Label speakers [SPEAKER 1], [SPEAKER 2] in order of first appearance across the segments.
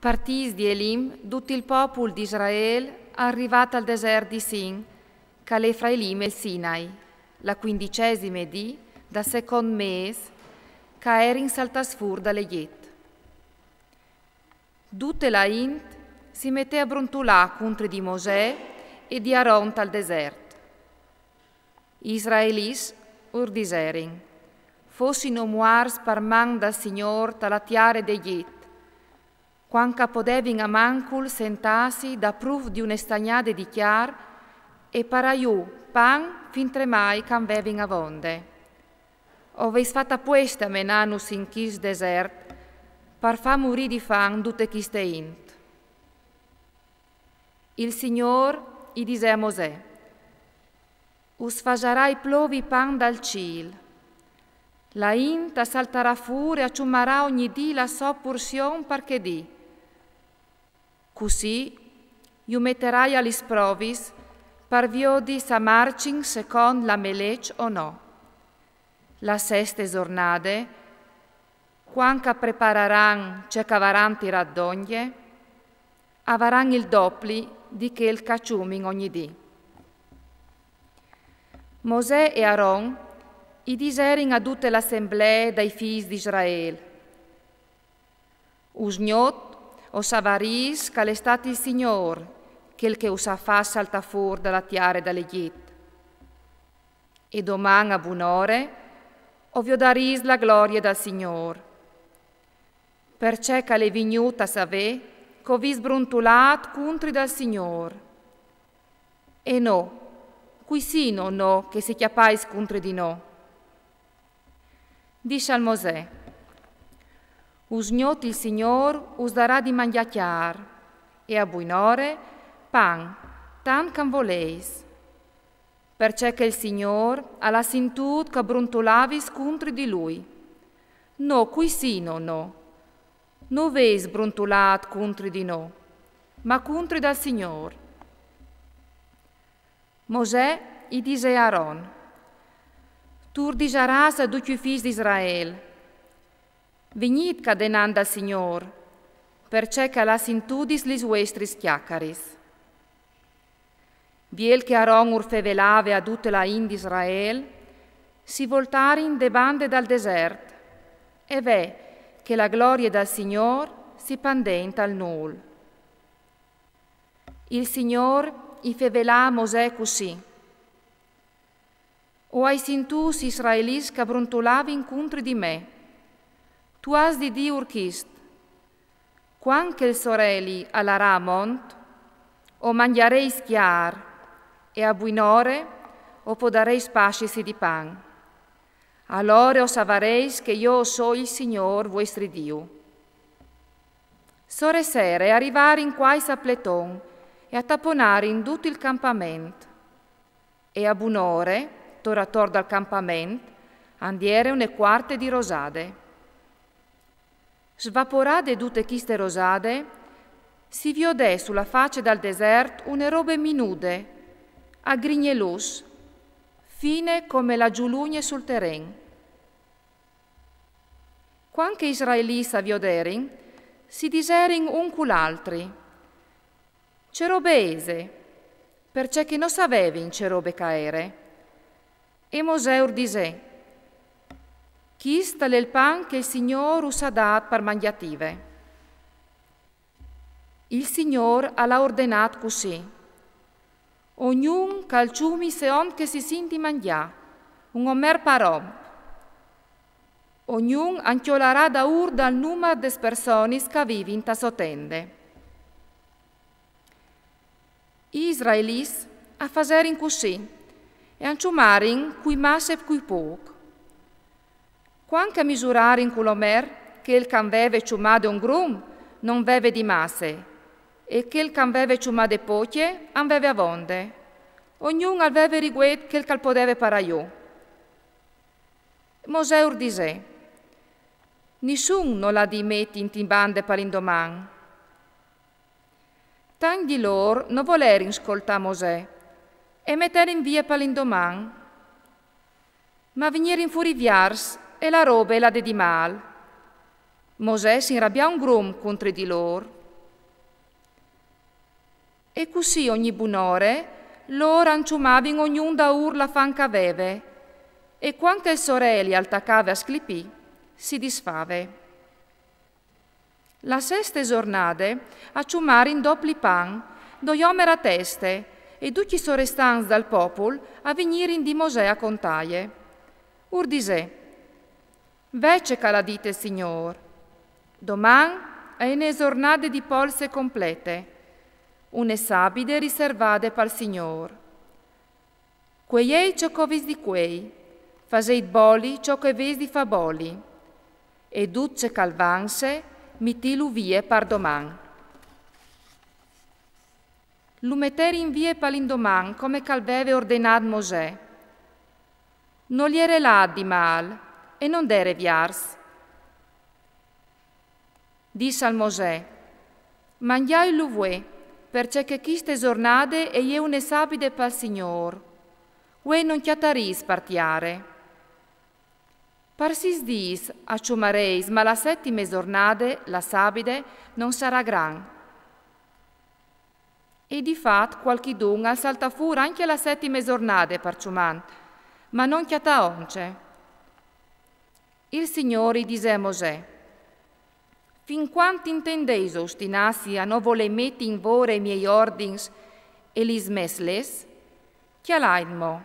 [SPEAKER 1] Partis di Elim, tutto il popolo di Israele, arrivato al deserto di Sin, che è fra Elim e il Sinai, la 15ª di, da secondo mese, che era in saltasfur dall'Egitto. Tutte la int si mette a brontolare contro di Mosè e di Aron al deserto. Israelis urdiserin, fossino muars per man dal Signor talla tiare d'Egitto, quanca podevin a mancul sentarsi da proof di un'estagnade di chiar e paraiù pan fin tremai can vevin avonde. Oveis fatta puesta menanus in chis desert, par fa morì di fan tutte chiste int. Il Signor gli dise a Mosè, us fajarai plovi pan dal ciel, la int saltarà fuori e acciumarà ogni dì la sua porzione perché di. Così, io metterai agli sprovis, per viodi sa marcin secondo la melec o no. La seste giornate, quanca prepararan ce cavaran tiradoglie, avaran il doppli di che il cacciumin ogni dì. Mosè e Aron i diserin a tutte l'assemblea dei figli di Israele. Usgnot o savaris che è stato il Signor, quel che usa fa salta fuori dalla tiare dall'Egitto. E domani a buon'ore ovvio daris la gloria dal Signor. Perché che le vignuta savè, che vi sbruntulat contri dal Signor. E no, qui sì no, che si chiappais contri di no. Dice al Mosè, usgnot il Signor us darà di mangiare e a buon'ore pan, tan can voleis. Perché che il Signor ha la sintud che bruntolavis contri di Lui. No, qui sì no. Non veis bruntulat contri di no, ma contri dal Signor. Mosè gli dise a Aaron, tu urdigiaràs a tutti i figli di Israele, venit cadenan dal Signor, perché che la sintudis lis vuestris chiaccaris. Biel che Aaron urfevelave a tutte la in di Israele, si voltarin de bande dal desert, e ve che la gloria dal Signor si pandenta al nul. Il Signor i fevelà a Mosè così. O hai sintus israelis che brontolavi incontri di me, tu has di dir urchist, quanche il sorelli all'arà a mont, o mangiarei schiar, e a buon'ore o podarei spascisi di pan. Allora osavareis che io so il Signor vostro Dio. Sore sere arrivare in quais a Pleton e a tapponare in tutto il campamento. E a buon'ore, torator dal campamento, andiere 1/4 di rosade. Svaporate tutte queste rosade, si viodè sulla faccia del deserto une robe minude, a grignelus, fine come la giulugne sul terreno. Quanche israelis a vioderin, si diserin un cull'altri. Ce robeese, perché che non savevin ce robe caere. E Mosè dise, chi sta il pan che il Signor us ha dat per mangiative? Il Signor ha ordinato così. Ognun calciumi seon che si sinti mangià, un omer parom. Ognun anchiolarà da urda al numero des personis che vivi in tasotende. Israelis a faserin così e anciumarin cui masse e cui poc. Quanche a misurarin culomer che il can veve ciumade un grum non veve di masse, e che il can veve ciumade poche an veve avonde. Ognun al veve riguet che il cal podeve paraiù. Mosè dise, nessun non la di metti in timbande per l'indoman. Tan di lor non volerin ascoltare Mosè e metterin via per l'indoman, ma venirin fuori viars e la roba la de di mal. Mosè si inrabbiò un grum contro di lor E così ogni bunore loro anciumavano ognuno da urla fanca aveve, e quando il sorelle altacave a sclipì, si disfave. La sesta giornata acciumare in doppli pan, doiomera teste, e tutti i sorestanti dal popolo a venire in di Mosè a contaie. Ur disè, vece che la dite Signor, domani è une giornate di polse complete, une sabide riservate pal Signor. Quei è ciò che vis di quei, faseit boli ciò che vis di fa boli, e duce calvanse mi tilu vie par doman. Lu metteri in vie palindoman come calveve ordinat Mosè. Non gli era là di mal e non dere viars. Disse al Mosè, mangiai l'uvue, perché che queste giornate e io ne sabide pal Signor. Ue non chiataris partiare. Parsis dis acciumareis, ma la settime giornate, la sabide, non sarà gran. E di fat qualchidun al salta fuori anche la settime giornate parciuman, ma non chiata once. Il Signore disse a Mosè, fin quanto intendeis ostinassi a non vole metti in vore i miei ordins e li smesles, chialaidmo.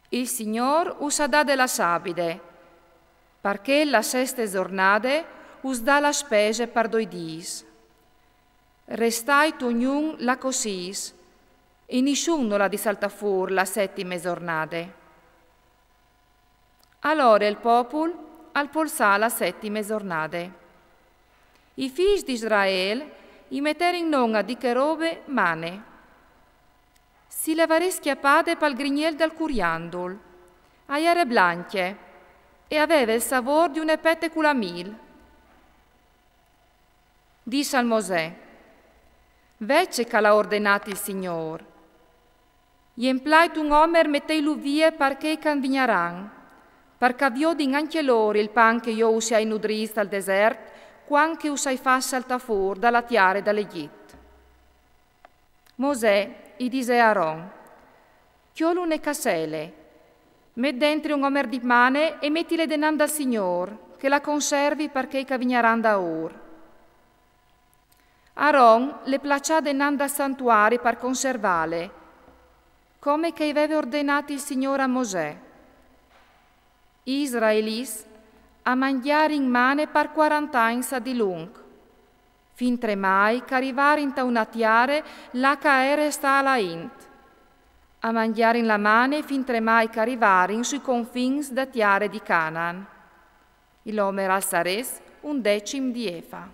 [SPEAKER 1] Il Signor us ha dato la sabide, perché la seste giornate us dà la spese per 2 dis. Restai ognuno la cosis, e nessuno la disalta fuori la settime giornate. Allora il popolo al polsà la settime giornate. I figli di Israele i mettero in non a di che robe mane. Si levare schiappate pal grignel del curiandol, aiere blanche, e aveva il sapore di un pette culamil. Disse al Mosè, vece che l'ha ordinato il Signor. Gli emplait un omer mettei vie perché canvignaran, perché viodin anche loro il pan che io usai nudris dal desert, quanche usai fa salta fuori dalla tiare dall'Egitto. Mosè gli disse a Aaron, chiolo une casele, met dentro un omer di pane e mettile denanda al Signor, che la conservi perché canvignaran da or. Aaron le placcià denanda al santuario per conservale, come che aveva ordinato il Signore a Mosè. Israelis a mangiare in mane per 40 anni di lungo, fin tremai che arrivare in una tiare la che era sta alla int, a mangiare in la mane fin tremai che arrivare in sui confins da tiare di Canaan. Il omer al sares 10 di efa.